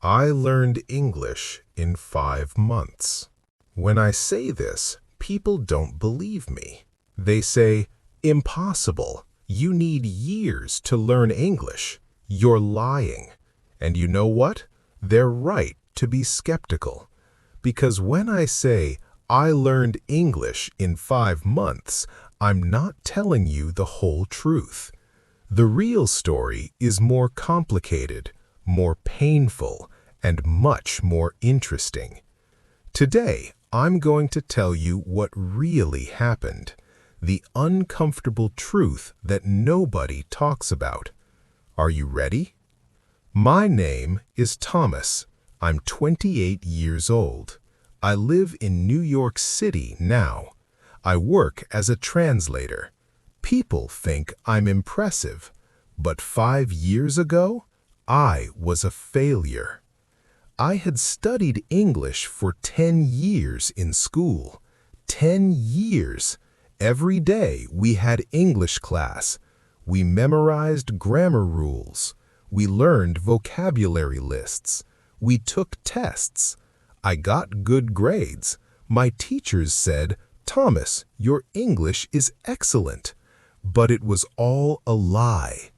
I learned English in 5 months. When I say this, people don't believe me. They say, impossible. You need years to learn English. You're lying. And you know what? They're right to be skeptical. Because when I say, I learned English in 5 months, I'm not telling you the whole truth. The real story is more complicated, more painful, and much more interesting. Today, I'm going to tell you what really happened, the uncomfortable truth that nobody talks about. Are you ready? My name is Thomas. I'm 28 years old. I live in New York City now. I work as a translator. People think I'm impressive, but 5 years ago, I was a failure. I had studied English for 10 years in school. 10 years. Every day we had English class. We memorized grammar rules. We learned vocabulary lists. We took tests. I got good grades. My teachers said, "Thomas, your English is excellent." But it was all a lie.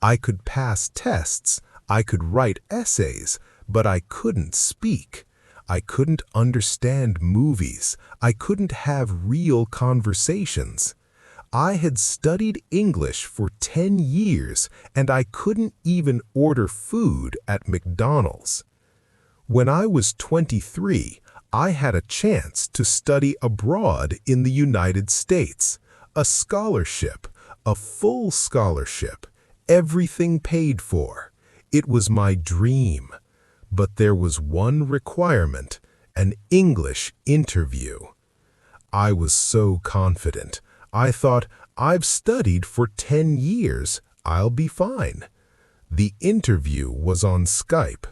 I could pass tests. I could write essays, but I couldn't speak. I couldn't understand movies. I couldn't have real conversations. I had studied English for 10 years, and I couldn't even order food at McDonald's. When I was 23, I had a chance to study abroad in the United States. A scholarship, a full scholarship, everything paid for. It was my dream. But there was one requirement, an English interview. I was so confident. I thought, I've studied for 10 years. I'll be fine. The interview was on Skype.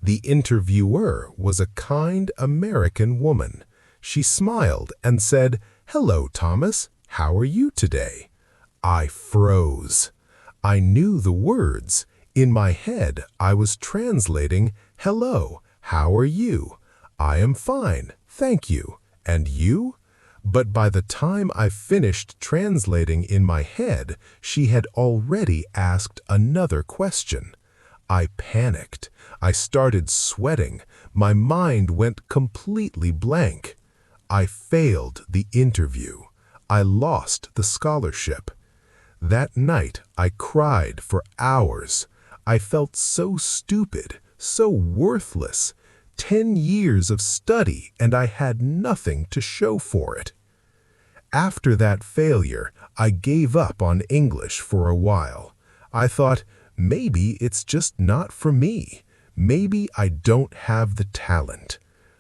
The interviewer was a kind American woman. She smiled and said, "Hello, Thomas. How are you today?" I froze. I knew the words. In my head, I was translating, "Hello, how are you?" "I am fine, thank you. And you?" But by the time I finished translating in my head, she had already asked another question. I panicked. I started sweating. My mind went completely blank. I failed the interview. I lost the scholarship. That night, I cried for hours. I felt so stupid, so worthless. 10 years of study, and I had nothing to show for it. After that failure, I gave up on English for a while. I thought, maybe it's just not for me. Maybe I don't have the talent.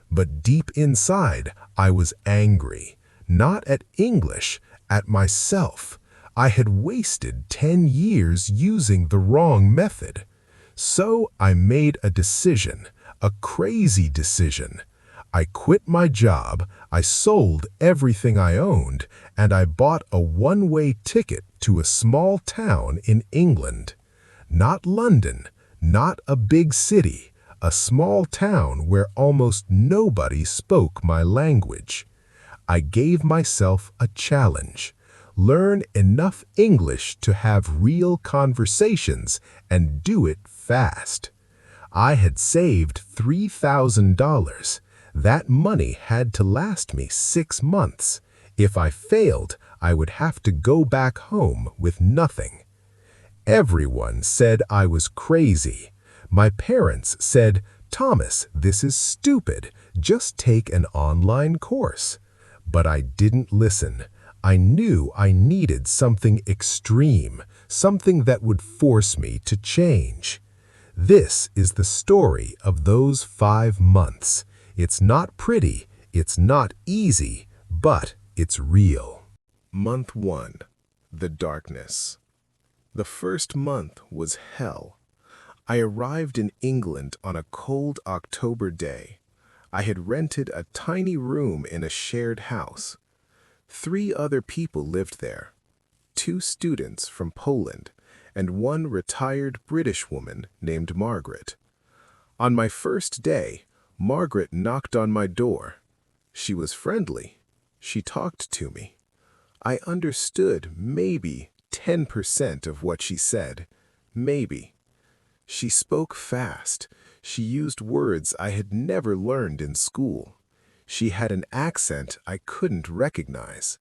But deep inside, I was angry. Not at English, at myself. I had wasted 10 years using the wrong method. So I made a decision, a crazy decision. I quit my job, I sold everything I owned, and I bought a one-way ticket to a small town in England. Not London, not a big city, a small town where almost nobody spoke my language. I gave myself a challenge. Learn enough English to have real conversations and do it fast. I had saved $3,000. That money had to last me 6 months. If I failed, I would have to go back home with nothing. Everyone said I was crazy. My parents said, "Thomas, this is stupid. Just take an online course." But I didn't listen. I knew I needed something extreme, something that would force me to change. This is the story of those 5 months. It's not pretty, it's not easy, but it's real. Month 1. The darkness. The first month was hell. I arrived in England on a cold October day. I had rented a tiny room in a shared house. 3 other people lived there, 2 students from Poland and 1 retired British woman named Margaret. On my first day, Margaret knocked on my door. She was friendly. She talked to me. I understood maybe 10% of what she said. Maybe. She spoke fast. She used words I had never learned in school. She had an accent I couldn't recognize.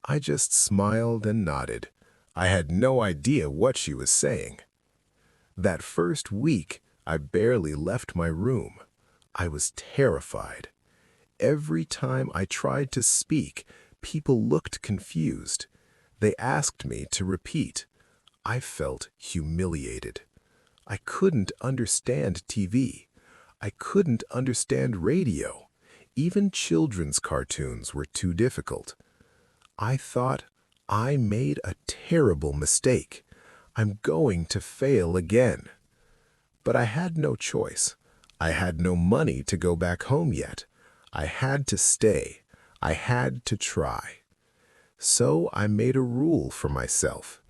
I just smiled and nodded. I had no idea what she was saying. That first week, I barely left my room. I was terrified. Every time I tried to speak, people looked confused. They asked me to repeat. I felt humiliated. I couldn't understand TV. I couldn't understand radio. Even children's cartoons were too difficult. I thought, I made a terrible mistake. I'm going to fail again. But I had no choice. I had no money to go back home yet. I had to stay. I had to try. So I made a rule for myself.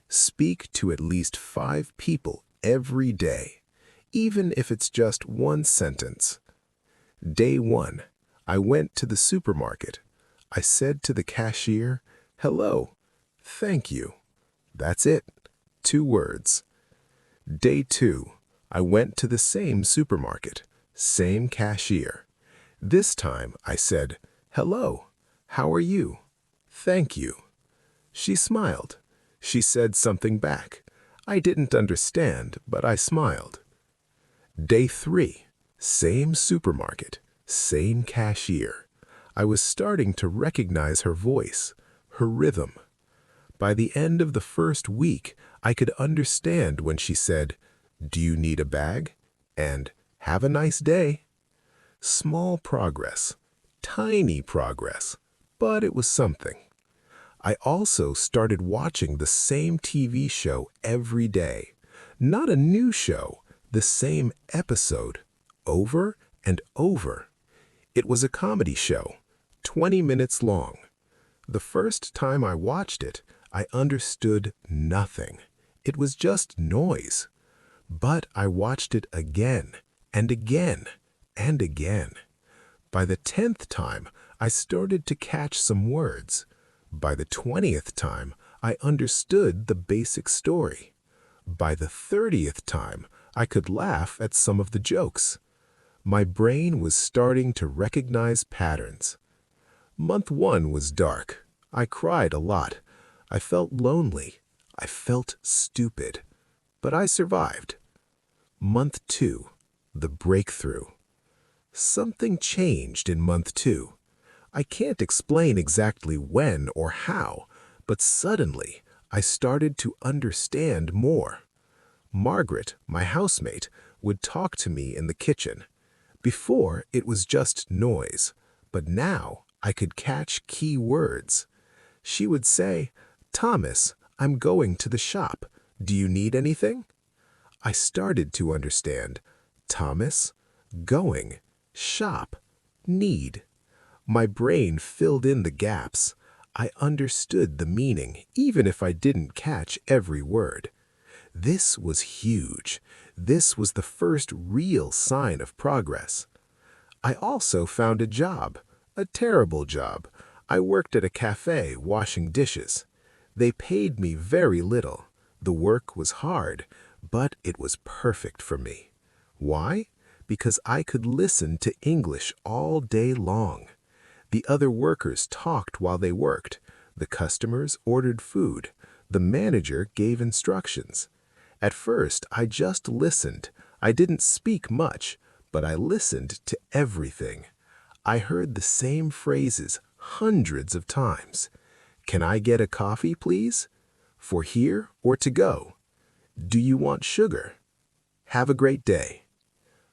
Speak to at least 5 people every day, even if it's just one sentence. Day 1, I went to the supermarket. I said to the cashier, "Hello, thank you." That's it. 2 words. Day 2, I went to the same supermarket, same cashier. This time I said, "Hello, how are you? Thank you." She smiled. She said something back. I didn't understand, but I smiled. Day 3, same supermarket, same cashier. I was starting to recognize her voice, her rhythm. By the end of the first week, I could understand when she said, "Do you need a bag?" and "Have a nice day." Small progress, tiny progress, but it was something. I also started watching the same TV show every day. Not a new show, the same episode, over and over. It was a comedy show, 20 minutes long. The first time I watched it, I understood nothing. It was just noise. But I watched it again and again and again. By the 10th time, I started to catch some words. By the 20th time, I understood the basic story. By the 30th time, I could laugh at some of the jokes. My brain was starting to recognize patterns. Month 1 was dark. I cried a lot. I felt lonely. I felt stupid. But I survived. Month 2, the breakthrough. Something changed in month 2. I can't explain exactly when or how, but suddenly I started to understand more. Margaret, my housemate, would talk to me in the kitchen. Before, it was just noise, but now I could catch key words. She would say, "Thomas, I'm going to the shop. Do you need anything?" I started to understand. Thomas, going, shop, need. My brain filled in the gaps. I understood the meaning, even if I didn't catch every word. This was huge. This was the first real sign of progress. I also found a job, a terrible job. I worked at a cafe washing dishes. They paid me very little. The work was hard, but it was perfect for me. Why? Because I could listen to English all day long. The other workers talked while they worked. The customers ordered food. The manager gave instructions. At first, I just listened. I didn't speak much, but I listened to everything. I heard the same phrases hundreds of times. "Can I get a coffee, please? For here or to go? Do you want sugar? Have a great day."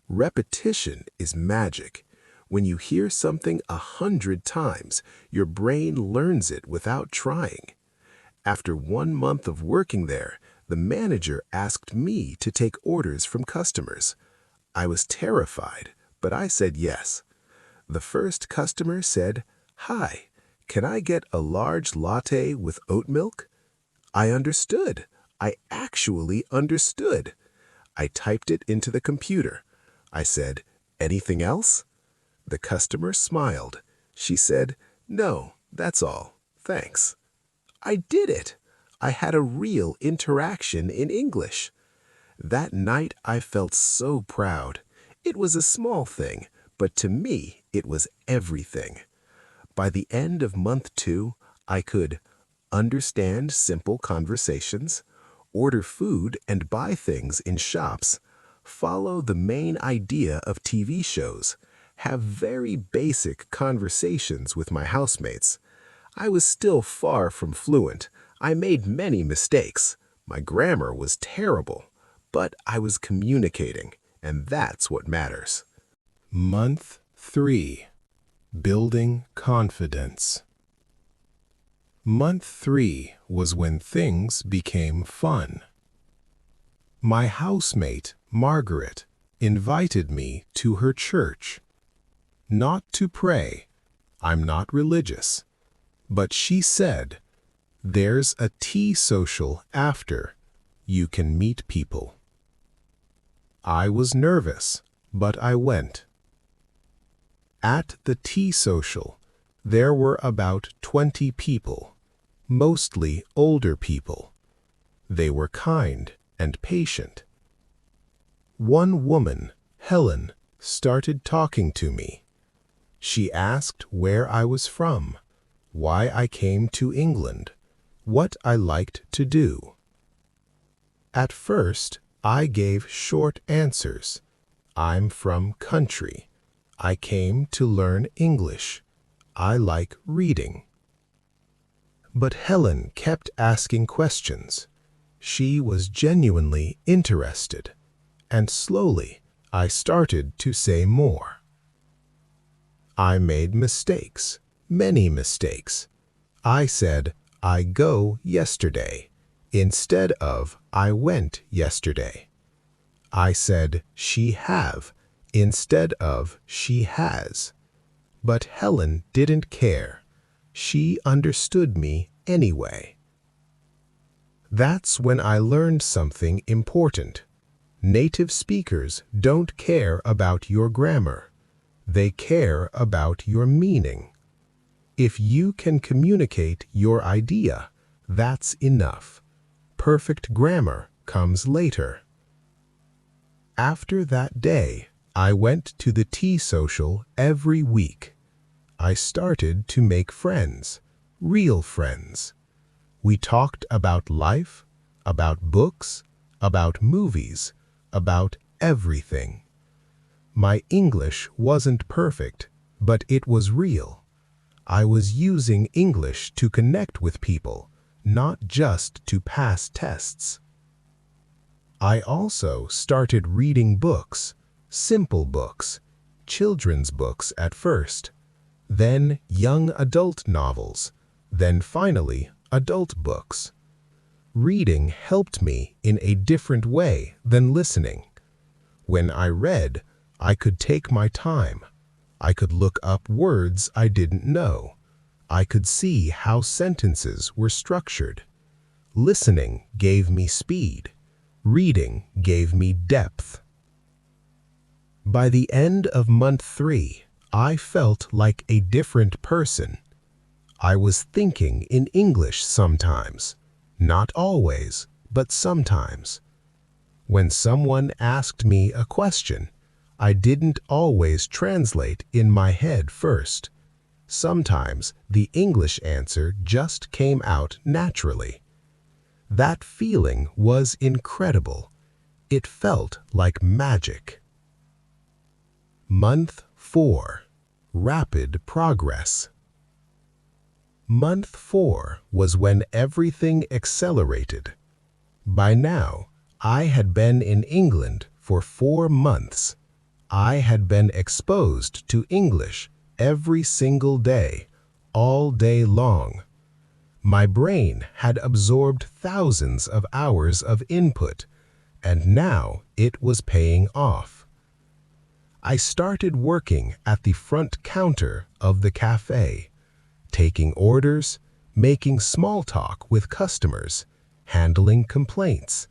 Repetition is magic. When you hear something 100 times, your brain learns it without trying. After 1 month of working there, the manager asked me to take orders from customers. I was terrified, but I said yes. The first customer said, "Hi, can I get a large latte with oat milk?" I understood. I actually understood. I typed it into the computer. I said, "Anything else?" The customer smiled. She said, "No, that's all. Thanks." I did it. I had a real interaction in English. That night I felt so proud. It was a small thing, but to me it was everything. By the end of month 2, I could understand simple conversations, order food and buy things in shops, follow the main idea of TV shows, have very basic conversations with my housemates. I was still far from fluent. I made many mistakes. My grammar was terrible, but I was communicating, and that's what matters. Month 3. Building confidence. Month 3 was when things became fun. My housemate, Margaret, invited me to her church. Not to pray. I'm not religious. But she said, "There's a tea social after. You can meet people." I was nervous, but I went. At the tea social, there were about 20 people, mostly older people. They were kind and patient. One woman, Helen, started talking to me. She asked where I was from, why I came to England, what I liked to do. At first, I gave short answers. I'm from country. I came to learn English. I like reading. But Helen kept asking questions. She was genuinely interested, and slowly I started to say more. I made mistakes, many mistakes. I said, "I go yesterday," instead of "I went yesterday." I said, "She have," instead of "she has." But Helen didn't care. She understood me anyway. That's when I learned something important. Native speakers don't care about your grammar. They care about your meaning. If you can communicate your idea, that's enough. Perfect grammar comes later. After that day, I went to the tea social every week. I started to make friends, real friends. We talked about life, about books, about movies, about everything. My English wasn't perfect, but it was real. I was using English to connect with people, not just to pass tests. I also started reading books, simple books, children's books at first, then young adult novels, then finally adult books. Reading helped me in a different way than listening. When I read, I could take my time. I could look up words I didn't know. I could see how sentences were structured. Listening gave me speed. Reading gave me depth. By the end of month 3, I felt like a different person. I was thinking in English sometimes. Not always, but sometimes. When someone asked me a question, I didn't always translate in my head first. Sometimes the English answer just came out naturally. That feeling was incredible. It felt like magic. Month 4. Rapid progress. Month 4 was when everything accelerated. By now, I had been in England for 4 months. I had been exposed to English every single day, all day long. My brain had absorbed thousands of hours of input, and now it was paying off. I started working at the front counter of the cafe, taking orders, making small talk with customers, handling complaints.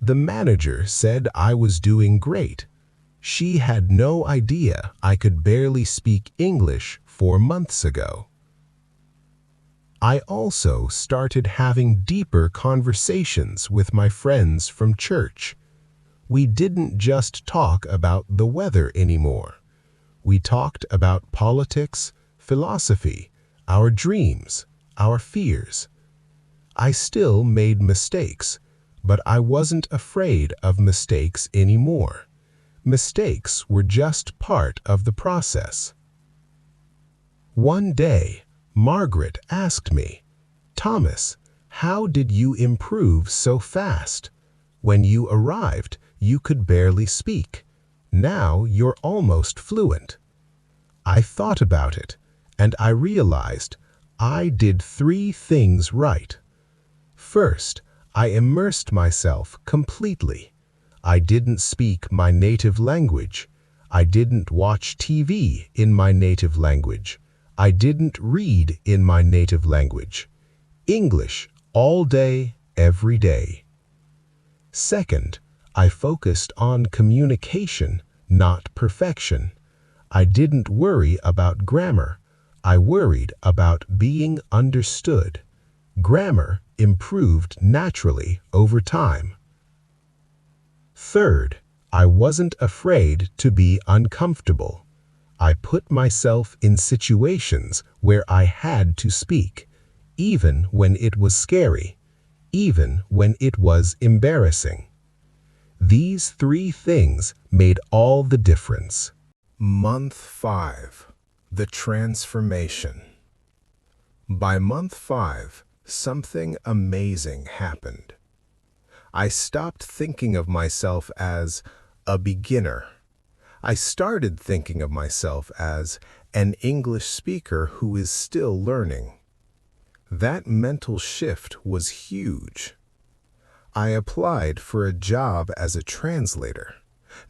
The manager said I was doing great. She had no idea I could barely speak English 4 months ago. I also started having deeper conversations with my friends from church. We didn't just talk about the weather anymore. We talked about politics, philosophy, our dreams, our fears. I still made mistakes, but I wasn't afraid of mistakes anymore. Mistakes were just part of the process. One day, Margaret asked me, "Thomas, how did you improve so fast? When you arrived, you could barely speak. Now you're almost fluent." I thought about it, and I realized I did 3 things right. First, I immersed myself completely. I didn't speak my native language. I didn't watch TV in my native language. I didn't read in my native language. English all day, every day. Second, I focused on communication, not perfection. I didn't worry about grammar. I worried about being understood. Grammar improved naturally over time. Third, I wasn't afraid to be uncomfortable. I put myself in situations where I had to speak, even when it was scary, even when it was embarrassing. These 3 things made all the difference. Month 5. The transformation. By month 5, something amazing happened. I stopped thinking of myself as a beginner. I started thinking of myself as an English speaker who is still learning. That mental shift was huge. I applied for a job as a translator,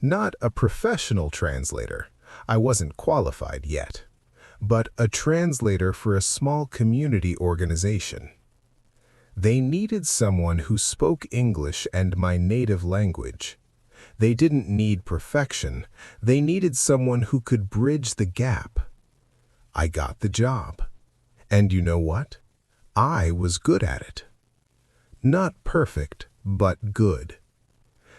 not a professional translator. I wasn't qualified yet, but a translator for a small community organization. They needed someone who spoke English and my native language. They didn't need perfection. They needed someone who could bridge the gap. I got the job. And you know what? I was good at it. Not perfect, but good.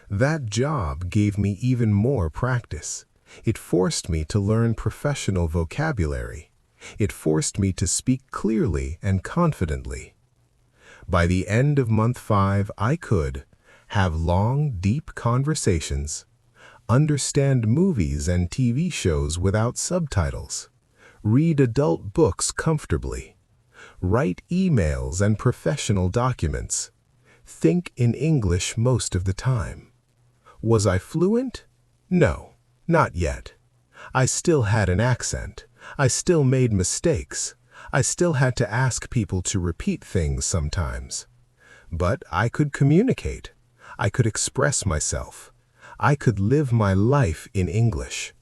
That job gave me even more practice. It forced me to learn professional vocabulary. It forced me to speak clearly and confidently. By the end of month 5, I could have long, deep conversations, understand movies and TV shows without subtitles, read adult books comfortably, write emails and professional documents, think in English most of the time. Was I fluent? No, not yet. I still had an accent. I still made mistakes. I still had to ask people to repeat things sometimes. But I could communicate. I could express myself. I could live my life in English.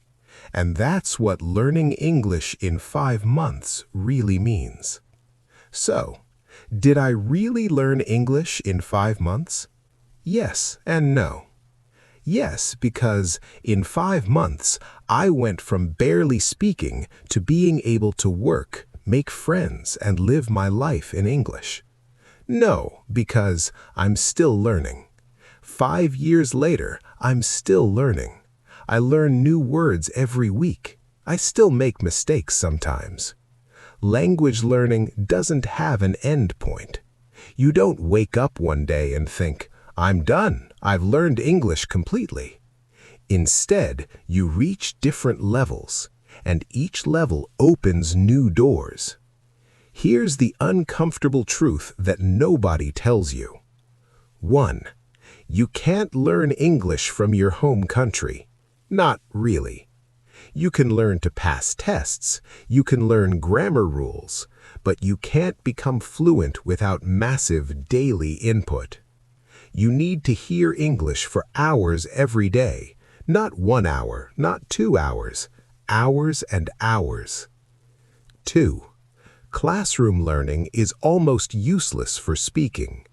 And that's what learning English in 5 months really means. So, did I really learn English in 5 months? Yes and no. Yes, because in 5 months, I went from barely speaking to being able to work, make friends, and live my life in English. No, because I'm still learning. 5 years later, I'm still learning. I learn new words every week. I still make mistakes sometimes. Language learning doesn't have an end point. You don't wake up one day and think, "I'm done. I've learned English completely." Instead, you reach different levels, and each level opens new doors. Here's the uncomfortable truth that nobody tells you. 1. You can't learn English from your home country. Not really. You can learn to pass tests, you can learn grammar rules, but you can't become fluent without massive daily input. You need to hear English for hours every day, not 1 hour, not 2 hours, hours and hours. 2. Classroom learning is almost useless for speaking.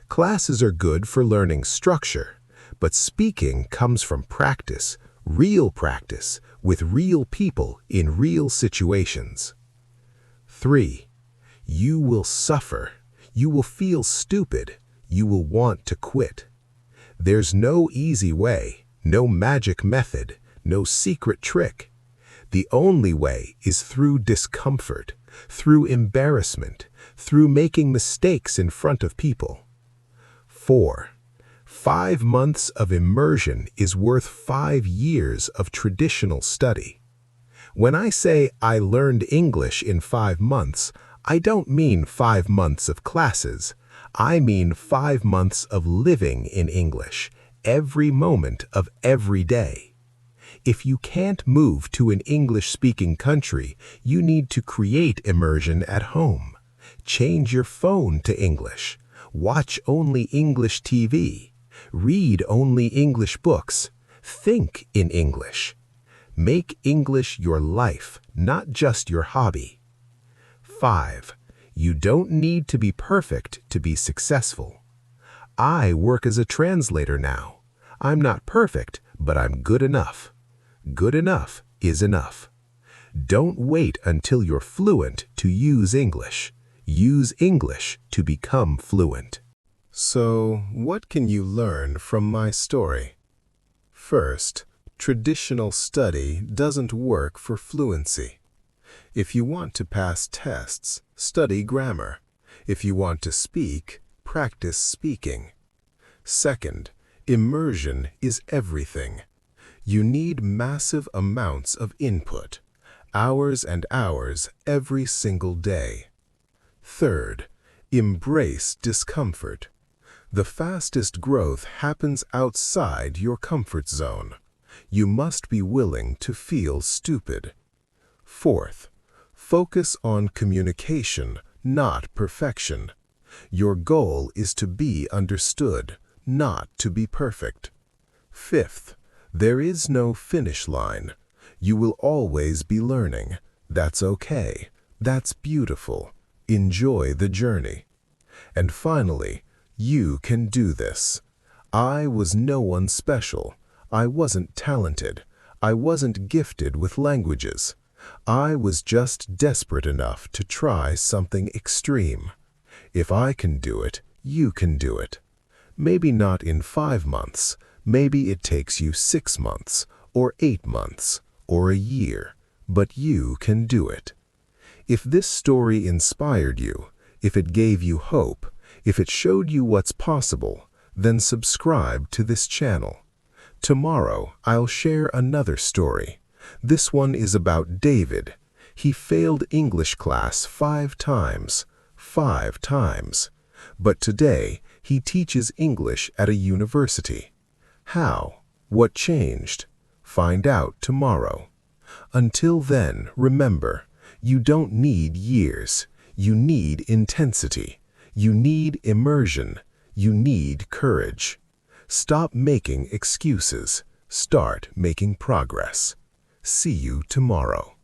Classes are good for learning structure, but speaking comes from practice, Real practice with real people in real situations. 3. You will suffer. You will feel stupid. You will want to quit. There's no easy way, no magic method, no secret trick. The only way is through discomfort, through embarrassment, through making mistakes in front of people. 4. 5 months of immersion is worth 5 years of traditional study. When I say I learned English in 5 months, I don't mean 5 months of classes. I mean 5 months of living in English, every moment of every day. If you can't move to an English-speaking country, you need to create immersion at home. Change your phone to English. Watch only English TV. Read only English books. Think in English. Make English your life, not just your hobby. 5. You don't need to be perfect to be successful. I work as a translator now. I'm not perfect, but I'm good enough. Good enough is enough. Don't wait until you're fluent to use English. Use English to become fluent. So, what can you learn from my story? First, traditional study doesn't work for fluency. If you want to pass tests, study grammar. If you want to speak, practice speaking. Second, immersion is everything. You need massive amounts of input, hours and hours every single day. Third, embrace discomfort. The fastest growth happens outside your comfort zone. You must be willing to feel stupid. Fourth, focus on communication, not perfection. Your goal is to be understood, not to be perfect. Fifth, there is no finish line. You will always be learning. That's okay. That's beautiful. Enjoy the journey. And finally, you can do this. I was no one special. I wasn't talented. I wasn't gifted with languages. I was just desperate enough to try something extreme. If I can do it, you can do it. Maybe not in 5 months. Maybe it takes you 6 months, or 8 months, or a year, but you can do it. If this story inspired you, if it gave you hope, if it showed you what's possible, then subscribe to this channel. Tomorrow, I'll share another story. This one is about David. He failed English class 5 times. 5 times. But today, he teaches English at a university. How? What changed? Find out tomorrow. Until then, remember, you don't need years. You need intensity. You need immersion. You need courage. Stop making excuses. Start making progress. See you tomorrow.